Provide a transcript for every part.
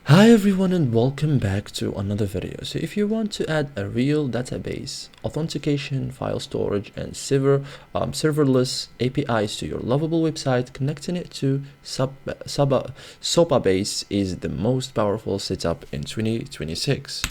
Hi everyone and welcome back to another video. So if you want to add a real database, authentication, file storage and serverless APIs to your Lovable website, connecting it to Supabase is the most powerful setup in 2026.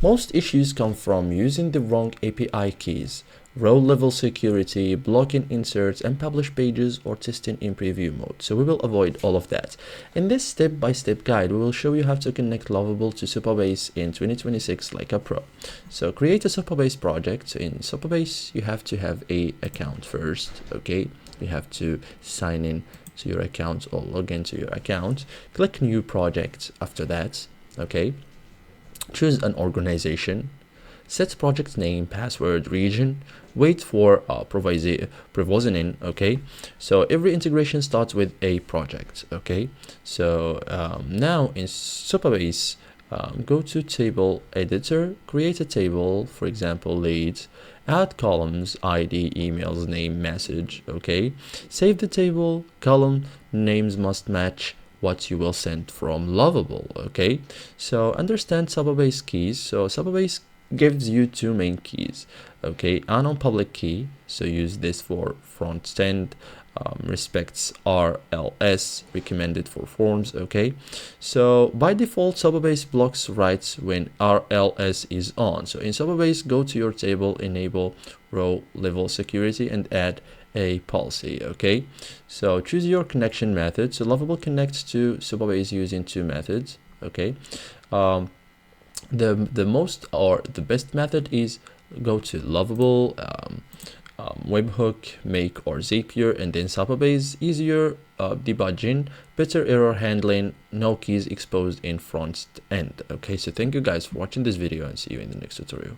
Most issues come from using the wrong API keys, row-level security, blocking inserts and publish pages, or testing in preview mode. So we will avoid all of that. In this step-by-step guide, we will show you how to connect Lovable to Supabase in 2026 like a pro. So create a Supabase project. So in Supabase, you have to have an account first, okay? You have to sign in to your account or log into your account. Click New Project after that, okay? Choose an organization, set project name, password, region, wait for provisioning, okay? So every integration starts with a project, okay? So now in Supabase, go to table editor, create a table, for example, leads, add columns, ID, emails, name, message, okay? Save the table, column names must match what you will send from Lovable, okay? So understand Supabase keys. So Supabase gives you two main keys, okay? Unknown public key, so use this for front end, respects RLS, recommended for forms, okay? So by default, Supabase blocks writes when RLS is on. So in Supabase, go to your table, enable row level security and add a policy, okay? So choose your connection method. So Lovable connects to Supabase using two methods, okay? The most or the best method is go to Lovable, webhook, make or Zapier, and then Supabase. Easier debugging, better error handling, no keys exposed in front end. Okay, so thank you guys for watching this video and see you in the next tutorial.